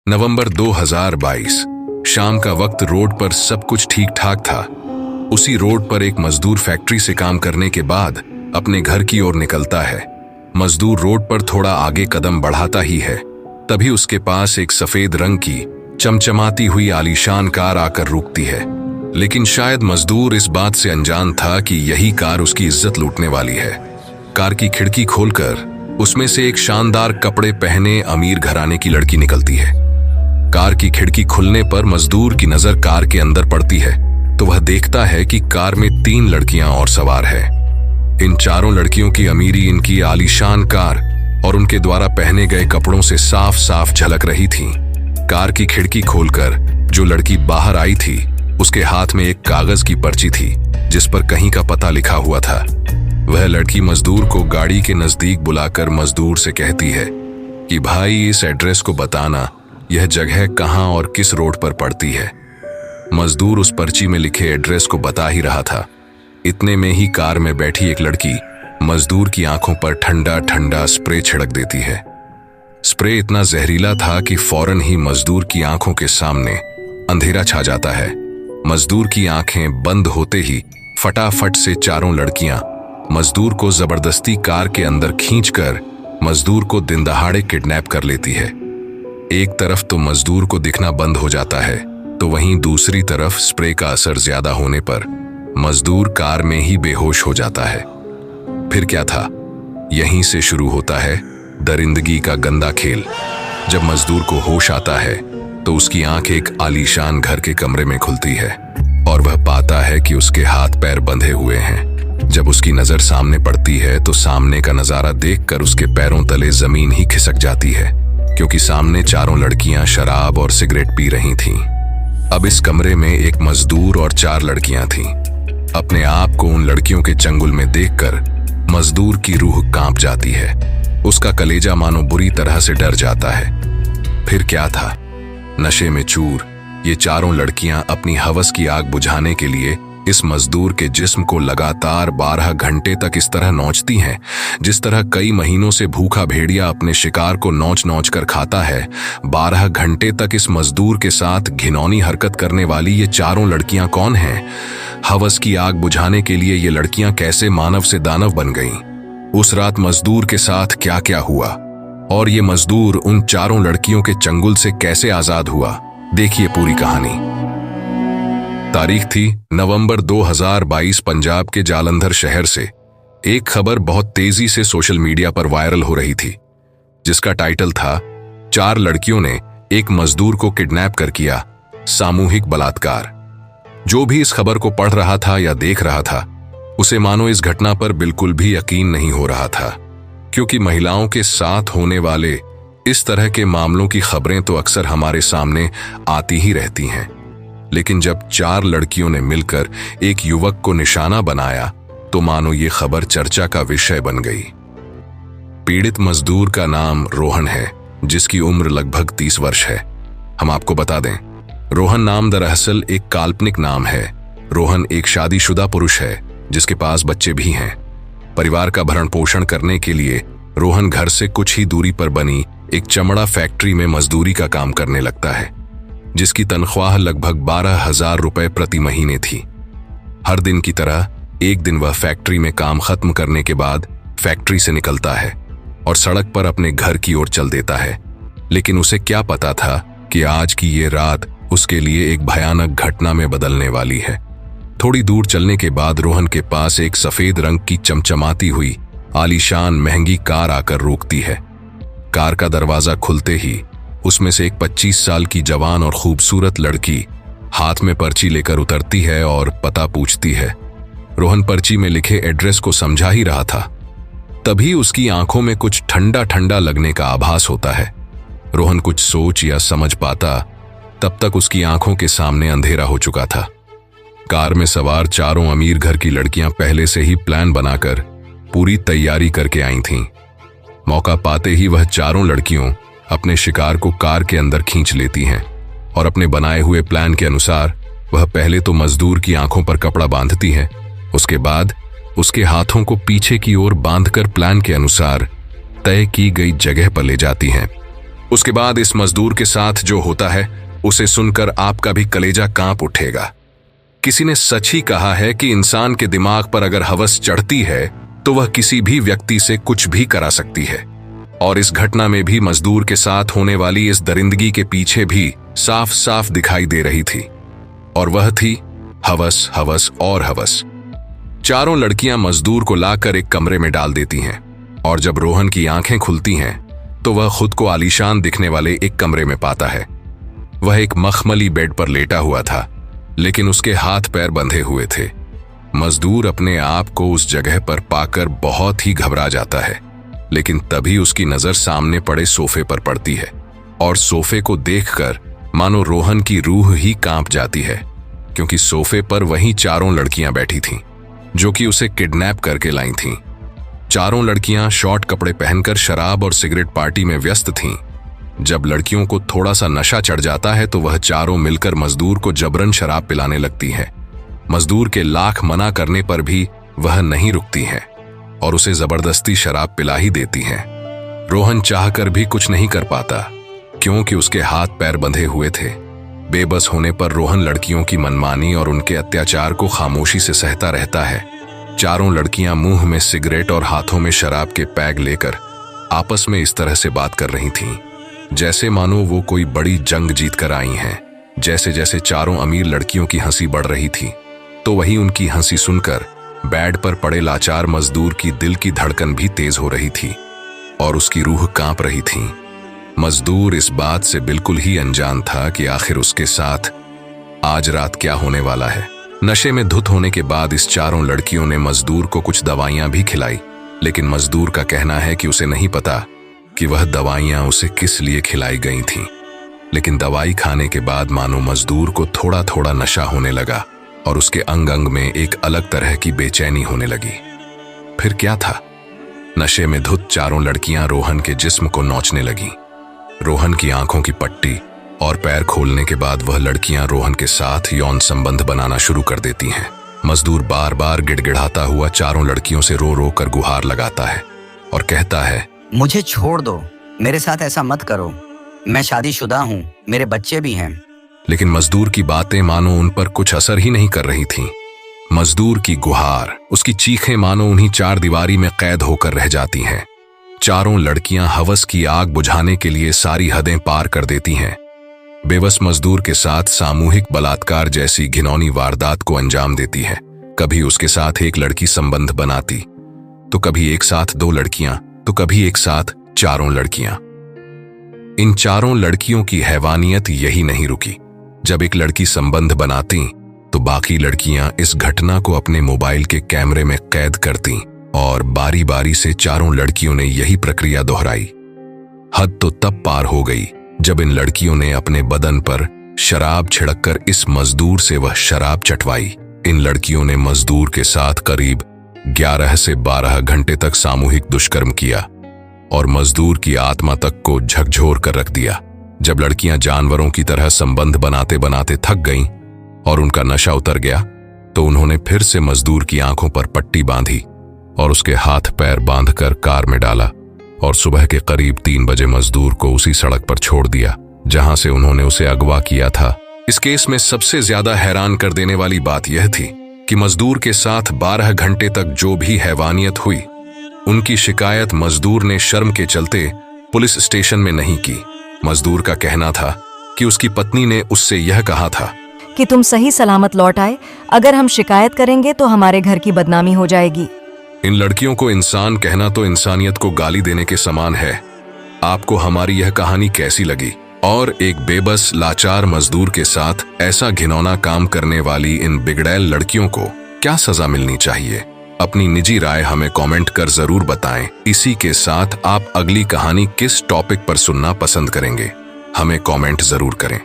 नवंबर 2022। शाम का वक्त। रोड पर सब कुछ ठीक ठाक था। उसी रोड पर एक मजदूर फैक्ट्री से काम करने के बाद अपने घर की ओर निकलता है। मजदूर रोड पर थोड़ा आगे कदम बढ़ाता ही है, तभी उसके पास एक सफेद रंग की चमचमाती हुई आलीशान कार आकर रुकती है। लेकिन शायद मजदूर इस बात से अनजान था कि यही कार उसकी इज्जत लूटने वाली है। कार की खिड़की खोलकर उसमें से एक शानदार कपड़े पहने अमीर घराने की लड़की निकलती है। कार की खिड़की खुलने पर मजदूर की नजर कार के अंदर पड़ती है तो वह देखता है कि कार में 3 लड़कियां और सवार है। इन चारों लड़कियों की अमीरी इनकी आलीशान कार और उनके द्वारा पहने गए कपड़ों से साफ साफ झलक रही थी। कार की खिड़की खोलकर जो लड़की बाहर आई थी उसके हाथ में एक कागज की पर्ची थी जिस पर कहीं का पता लिखा हुआ था। वह लड़की मजदूर को गाड़ी के नजदीक बुलाकर मजदूर से कहती है कि भाई इस एड्रेस को बताना, यह जगह कहां और किस रोड पर पड़ती है। मजदूर उस पर्ची में लिखे एड्रेस को बता ही रहा था। इतने में ही कार में बैठी एक लड़की मजदूर की आंखों पर ठंडा ठंडा स्प्रे छिड़क देती है। स्प्रे इतना जहरीला था कि फौरन ही मजदूर की आंखों के सामने अंधेरा छा जाता है। मजदूर की आंखें बंद होते ही फटाफट से चारों लड़कियां मजदूर को जबरदस्ती कार के अंदर खींचकर मजदूर को दिन दहाड़े किडनैप कर लेती है। एक तरफ तो मजदूर को दिखना बंद हो जाता है तो वहीं दूसरी तरफ स्प्रे का असर ज्यादा होने पर मजदूर कार में ही बेहोश हो जाता है। फिर क्या था, यहीं से शुरू होता है दरिंदगी का गंदा खेल। जब मजदूर को होश आता है तो उसकी आंख एक आलीशान घर के कमरे में खुलती है और वह पाता है कि उसके हाथ पैर बंधे हुए हैं। जब उसकी नजर सामने पड़ती है तो सामने का नजारा देखकर उसके पैरों तले जमीन ही खिसक जाती है, क्योंकि सामने चारों लड़कियां शराब और सिगरेट पी रही थीं। अब इस कमरे में एक मजदूर और 4 लड़कियां थीं। अपने आप को उन लड़कियों के चंगुल में देखकर मजदूर की रूह कांप जाती है। उसका कलेजा मानो बुरी तरह से डर जाता है। फिर क्या था, नशे में चूर ये चारों लड़कियां अपनी हवस की आग बुझाने के लिए इस मजदूर के जिस्म को लगातार 12 घंटे तक इस तरह नोचती हैं जिस तरह कई महीनों से भूखा भेड़िया अपने शिकार को नोच नोच कर खाता है। 12 घंटे तक इस मजदूर के साथ घिनौनी हरकत करने वाली ये चारों लड़कियां कौन हैं? हवस की आग बुझाने के लिए ये लड़कियां कैसे मानव से दानव बन गईं? उस रात मजदूर के साथ क्या क्या हुआ और ये मजदूर उन चारों लड़कियों के चंगुल से कैसे आजाद हुआ, देखिए पूरी कहानी। तारीख थी नवंबर 2022। पंजाब के जालंधर शहर से एक खबर बहुत तेजी से सोशल मीडिया पर वायरल हो रही थी, जिसका टाइटल था 4 लड़कियों ने एक मजदूर को किडनैप कर किया सामूहिक बलात्कार। जो भी इस खबर को पढ़ रहा था या देख रहा था उसे मानो इस घटना पर बिल्कुल भी यकीन नहीं हो रहा था, क्योंकि महिलाओं के साथ होने वाले इस तरह के मामलों की खबरें तो अक्सर हमारे सामने आती ही रहती हैं। लेकिन जब 4 लड़कियों ने मिलकर एक युवक को निशाना बनाया तो मानो ये खबर चर्चा का विषय बन गई। पीड़ित मजदूर का नाम रोहन है, जिसकी उम्र लगभग 30 वर्ष है। हम आपको बता दें, रोहन नाम दरअसल एक काल्पनिक नाम है। रोहन एक शादीशुदा पुरुष है जिसके पास बच्चे भी हैं। परिवार का भरण पोषण करने के लिए रोहन घर से कुछ ही दूरी पर बनी एक चमड़ा फैक्ट्री में मजदूरी का काम करने लगता है, जिसकी तनख्वाह लगभग 12,000 रुपए प्रति महीने थी। हर दिन की तरह एक दिन वह फैक्ट्री में काम खत्म करने के बाद फैक्ट्री से निकलता है और सड़क पर अपने घर की ओर चल देता है। लेकिन उसे क्या पता था कि आज की ये रात उसके लिए एक भयानक घटना में बदलने वाली है। थोड़ी दूर चलने के बाद रोहन के पास एक सफेद रंग की चमचमाती हुई आलीशान महंगी कार आकर रोकती है। कार का दरवाजा खुलते ही उसमें से एक 25 साल की जवान और खूबसूरत लड़की हाथ में पर्ची लेकर उतरती है और पता पूछती है। रोहन पर्ची में लिखे एड्रेस को समझा ही रहा था, तभी उसकी आंखों में कुछ ठंडा ठंडा लगने का आभास होता है। रोहन कुछ सोच या समझ पाता तब तक उसकी आंखों के सामने अंधेरा हो चुका था। कार में सवार चारों अमीर घर की लड़कियां पहले से ही प्लान बनाकर पूरी तैयारी करके आई थीं। मौका पाते ही वह चारों लड़कियों अपने शिकार को कार के अंदर खींच लेती हैं और अपने बनाए हुए प्लान के अनुसार वह पहले तो मजदूर की आंखों पर कपड़ा बांधती हैं, उसके बाद उसके हाथों को पीछे की ओर बांधकर प्लान के अनुसार तय की गई जगह पर ले जाती हैं। उसके बाद इस मजदूर के साथ जो होता है उसे सुनकर आपका भी कलेजा कांप उठेगा। किसी ने सच ही कहा है कि इंसान के दिमाग पर अगर हवस चढ़ती है तो वह किसी भी व्यक्ति से कुछ भी करा सकती है। और इस घटना में भी मजदूर के साथ होने वाली इस दरिंदगी के पीछे भी साफ साफ दिखाई दे रही थी, और वह थी हवस, हवस और हवस। चारों लड़कियां मजदूर को लाकर एक कमरे में डाल देती हैं, और जब रोहन की आंखें खुलती हैं तो वह खुद को आलीशान दिखने वाले एक कमरे में पाता है। वह एक मखमली बेड पर लेटा हुआ था, लेकिन उसके हाथ पैर बंधे हुए थे। मजदूर अपने आप को उस जगह पर पाकर बहुत ही घबरा जाता है, लेकिन तभी उसकी नजर सामने पड़े सोफे पर पड़ती है, और सोफे को देखकर मानो रोहन की रूह ही कांप जाती है, क्योंकि सोफे पर वही चारों लड़कियां बैठी थीं, जो कि उसे किडनैप करके लाई थीं। चारों लड़कियां शॉर्ट कपड़े पहनकर शराब और सिगरेट पार्टी में व्यस्त थीं। जब लड़कियों को थोड़ा सा नशा चढ़ जाता है तो वह चारों मिलकर मजदूर को जबरन शराब पिलाने लगती हैं। मजदूर के लाख मना करने पर भी वह नहीं रुकती हैं और उसे जबरदस्ती शराब पिला ही देती हैं। रोहन चाहकर भी कुछ नहीं कर पाता, क्योंकि उसके हाथ पैर बंधे हुए थे। बेबस होने पर रोहन लड़कियों की मनमानी और उनके अत्याचार को खामोशी से सहता रहता है। चारों लड़कियां मुंह में सिगरेट और हाथों में शराब के पैग लेकर आपस में इस तरह से बात कर रही थीं, जैसे मानो वो कोई बड़ी जंग जीत कर आई हैं। जैसे जैसे चारों अमीर लड़कियों की हंसी बढ़ रही थी, तो वही उनकी हंसी सुनकर बेड पर पड़े लाचार मजदूर की दिल की धड़कन भी तेज हो रही थी और उसकी रूह कांप रही थी। मजदूर इस बात से बिल्कुल ही अनजान था कि आखिर उसके साथ आज रात क्या होने वाला है। नशे में धुत होने के बाद इस चारों लड़कियों ने मजदूर को कुछ दवाइयां भी खिलाई, लेकिन मजदूर का कहना है कि उसे नहीं पता कि वह दवाइयां उसे किस लिए खिलाई गई थीं। लेकिन दवाई खाने के बाद मानो मजदूर को थोड़ा थोड़ा नशा होने लगा और उसके अंग अंग में एक अलग तरह की बेचैनी होने लगी। फिर क्या था? नशे में धुत चारों लड़कियां रोहन के जिस्म को नोचने लगीं। रोहन की आंखों की पट्टी और पैर खोलने के बाद वह लड़कियां रोहन के साथ यौन संबंध बनाना शुरू कर देती हैं। मजदूर बार बार गिड़गिड़ाता हुआ चारों लड़कियों से रो रो कर गुहार लगाता है और कहता है, मुझे छोड़ दो, मेरे साथ ऐसा मत करो, मैं शादीशुदा हूँ, मेरे बच्चे भी हैं। लेकिन मजदूर की बातें मानो उन पर कुछ असर ही नहीं कर रही थीं। मजदूर की गुहार, उसकी चीखें मानो उन्हीं चार दीवारी में कैद होकर रह जाती हैं। चारों लड़कियां हवस की आग बुझाने के लिए सारी हदें पार कर देती हैं। बेबस मजदूर के साथ सामूहिक बलात्कार जैसी घिनौनी वारदात को अंजाम देती है। कभी उसके साथ एक लड़की संबंध बनाती, तो कभी एक साथ दो लड़कियां, तो कभी एक साथ चारों लड़कियां। इन चारों लड़कियों की हैवानियत यही नहीं रुकी। जब एक लड़की संबंध बनाती तो बाकी लड़कियां इस घटना को अपने मोबाइल के कैमरे में कैद करती और बारी बारी से चारों लड़कियों ने यही प्रक्रिया दोहराई। हद तो तब पार हो गई जब इन लड़कियों ने अपने बदन पर शराब छिड़ककर इस मजदूर से वह शराब चटवाई। इन लड़कियों ने मजदूर के साथ करीब 11 से 12 घंटे तक सामूहिक दुष्कर्म किया और मजदूर की आत्मा तक को झकझोर कर रख दिया। जब लड़कियां जानवरों की तरह संबंध बनाते बनाते थक गईं और उनका नशा उतर गया, तो उन्होंने फिर से मजदूर की आंखों पर पट्टी बांधी और उसके हाथ पैर बांधकर कार में डाला और सुबह के करीब 3 बजे मजदूर को उसी सड़क पर छोड़ दिया जहां से उन्होंने उसे अगवा किया था। इस केस में सबसे ज्यादा हैरान कर देने वाली बात यह थी कि मजदूर के साथ 12 घंटे तक जो भी हैवानियत हुई, उनकी शिकायत मजदूर ने शर्म के चलते पुलिस स्टेशन में नहीं की। मजदूर का कहना था कि उसकी पत्नी ने उससे यह कहा था कि तुम सही सलामत लौट आए, अगर हम शिकायत करेंगे तो हमारे घर की बदनामी हो जाएगी। इन लड़कियों को इंसान कहना तो इंसानियत को गाली देने के समान है। आपको हमारी यह कहानी कैसी लगी? और एक बेबस लाचार मजदूर के साथ ऐसा घिनौना काम करने वाली इन बिगड़ैल लड़कियों को क्या सजा मिलनी चाहिए? अपनी निजी राय हमें कमेंट कर जरूर बताएं। इसी के साथ आप अगली कहानी किस टॉपिक पर सुनना पसंद करेंगे, हमें कमेंट जरूर करें।